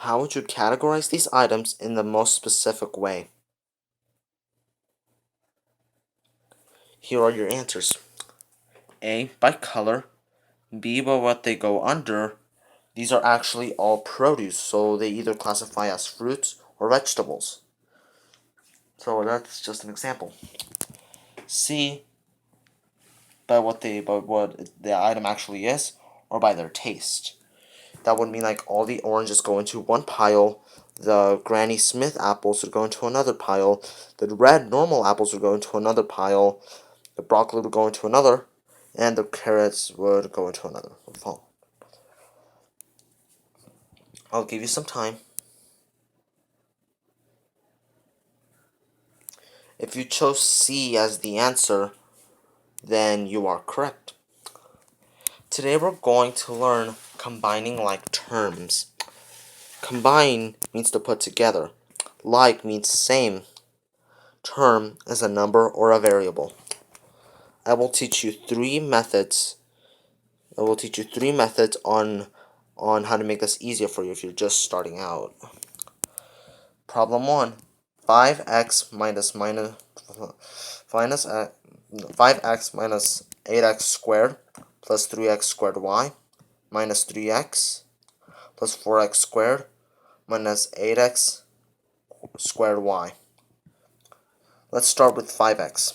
How would you categorize these items in the most specific way? Here are your answers. A, by color. B, by what they go under. These are actually all produce, so they either classify as fruits or vegetables. So that's just an example. C, by what the item actually is, or by their taste. That would mean like all the oranges go into one pile, the Granny Smith apples would go into another pile, the red normal apples would go into another pile, the broccoli would go into another, and the carrots would go into another. I'll give you some time. If you chose C as the answer, then you are correct. Today we're going to learn combining like terms. Combine means to put together. Like means same. Term is a number or a variable. I will teach you three methods. On how to make this easier for you if you're just starting out. Problem 1. 5x minus 8x squared plus 3x squared y minus 3x plus 4x squared minus 8x squared y. Let's start with 5x.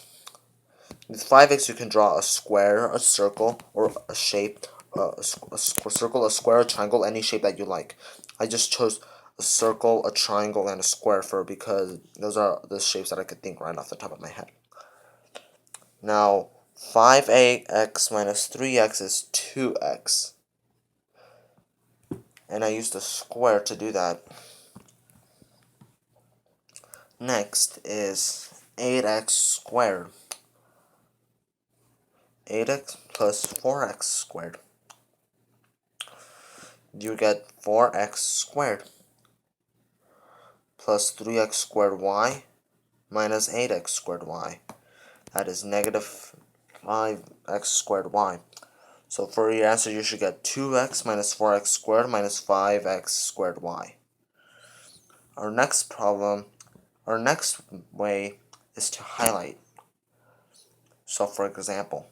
With 5x you can draw a square, a circle, or a shape, a circle, a square, a triangle, any shape that you like. I just chose a circle, a triangle, and a square because those are the shapes that I could think right off the top of my head. Now, 5x minus 3x is 2x. And I used a square to do that. Next is 8x squared. 8x plus 4x squared. You get 4x squared plus 3x squared y minus 8x squared y. That is negative 5x squared y. So for your answer, you should get 2x minus 4x squared minus 5x squared y. Our next way is to highlight. So for example,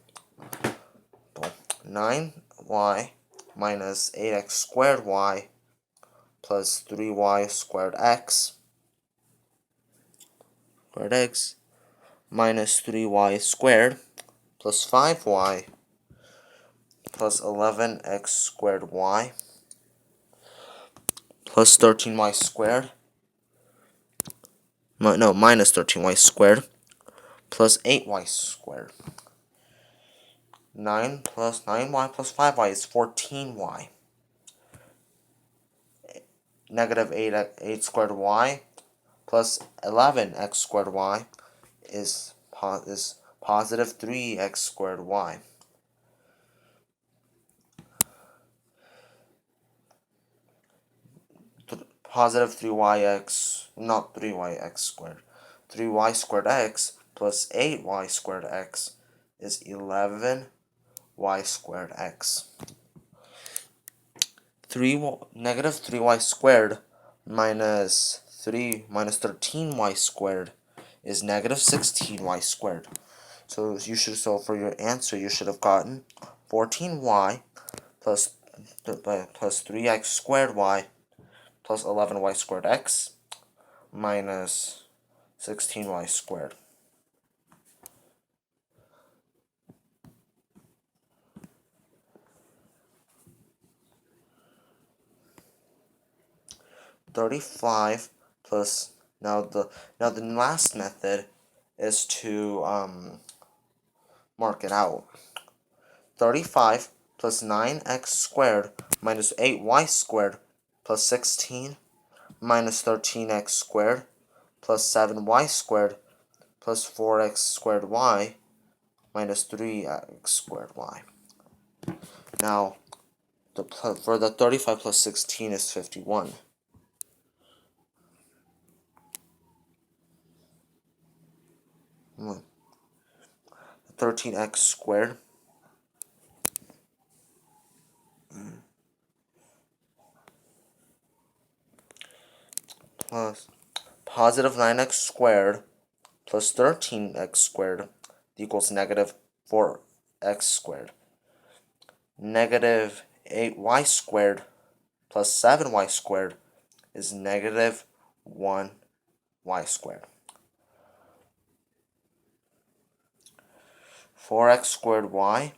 9y minus 8x squared y plus 3y squared x minus 3y squared plus 5y plus 11x squared y plus 13y squared minus 13y squared plus 8y squared. 9 plus 9y plus 5y is 14y. Negative 8 squared y plus 11x squared y is positive 3x squared y. Positive 3yx, not 3yx squared. 3y squared x plus 8y squared x is 11y squared x. Negative 3y squared minus 13y squared is negative 16y squared. So for your answer you should have gotten 14y plus 3x squared y plus 11y squared x minus 16y squared. $35 plus now the last method is to mark it out. 35 plus 9x squared minus 8y squared plus 16 minus 13x squared plus 7y squared plus 4x squared y minus 3x squared y. Now, for the 35 plus 16 is 51. 13x squared plus positive 9x squared plus 13x squared equals negative 4x squared. Negative 8y squared plus 7y squared is negative 1y squared. 4x squared y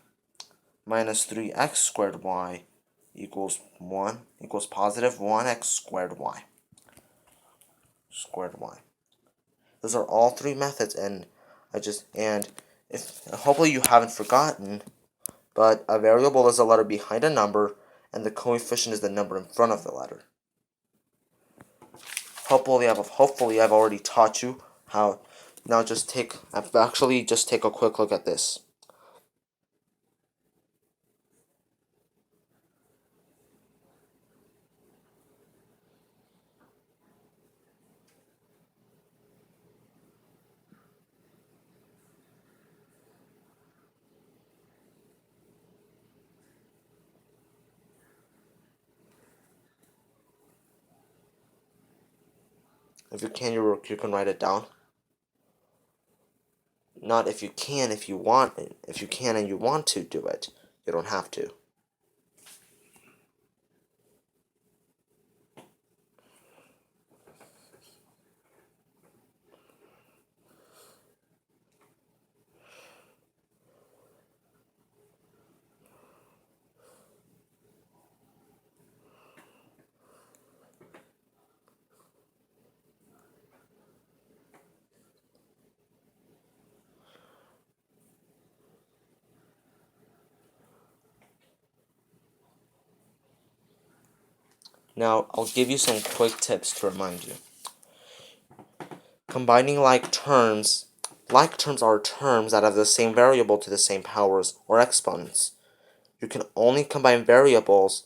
minus 3x squared y equals positive 1x squared y. Those are all three methods, and if hopefully you haven't forgotten, but a variable is a letter behind a number, and the coefficient is the number in front of the letter. Hopefully I've already taught you how. Now just take a quick look at this. If you can, you can write it down. Not if you can, if you want. If you can and you want to do it, you don't have to. Now, I'll give you some quick tips to remind you. Combining like terms are terms that have the same variable to the same powers or exponents. You can only combine variables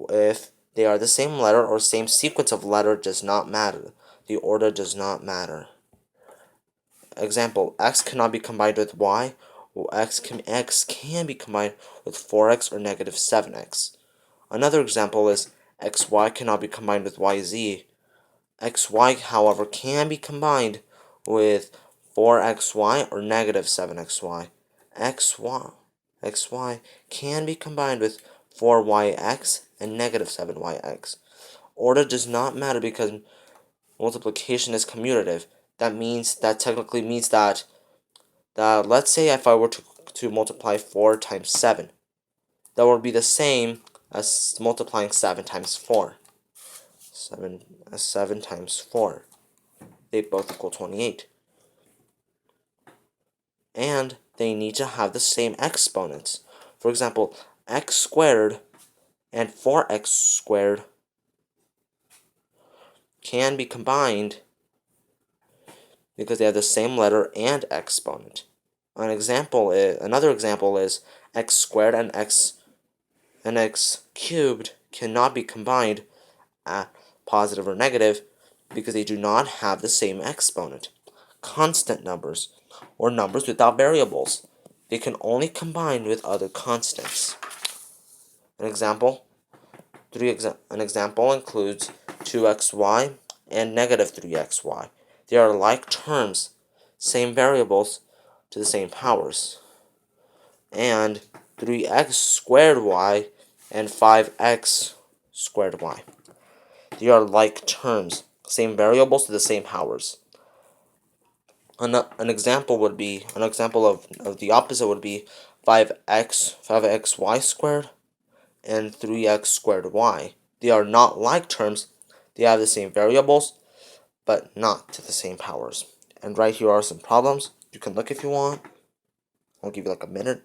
if they are the same letter or same sequence of letter. Does not matter. The order does not matter. Example, x cannot be combined with y, or x can be combined with 4x or negative 7x. Another example is xy cannot be combined with yz. Xy, however, can be combined with 4xy or negative 7xy. Xy can be combined with 4yx and negative 7yx. Order does not matter because multiplication is commutative. That technically means that let's say if I were to multiply 4 times 7, that would be the same as multiplying 7 times 4. 7 times 4. They both equal 28. And they need to have the same exponents. For example, x squared and 4x squared can be combined because they have the same letter and exponent. Another example is x squared and x cubed cannot be combined at positive or negative because they do not have the same exponent. Constant numbers, or numbers without variables, they can only combine with other constants. An example includes 2xy and negative 3xy. They are like terms, same variables to the same powers. And 3x squared y and 5x squared y. They are like terms, same variables to the same powers. An example of the opposite would be 5xy squared and 3x squared y. They are not like terms. They have the same variables, but not to the same powers. And right here are some problems. You can look if you want. I'll give you like a minute.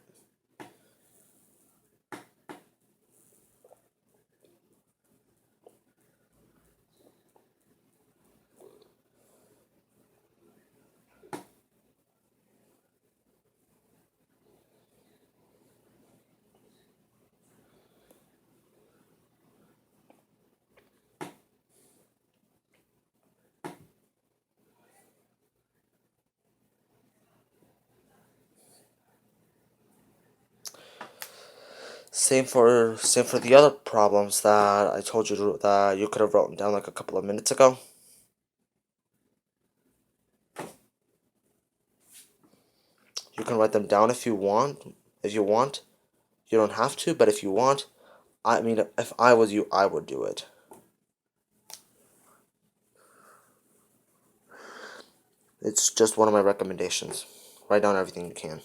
Same for the other problems that I told you that you could have written down like a couple of minutes ago. You can write them down if you want. If you want, you don't have to, but if you want, I mean, if I was you, I would do it. It's just one of my recommendations. Write down everything you can.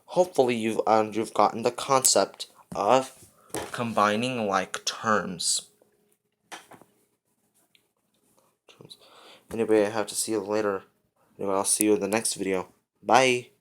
Hopefully you've gotten the concept of combining like terms. Anyway, I have to see you later. Anyway, I'll see you in the next video. Bye.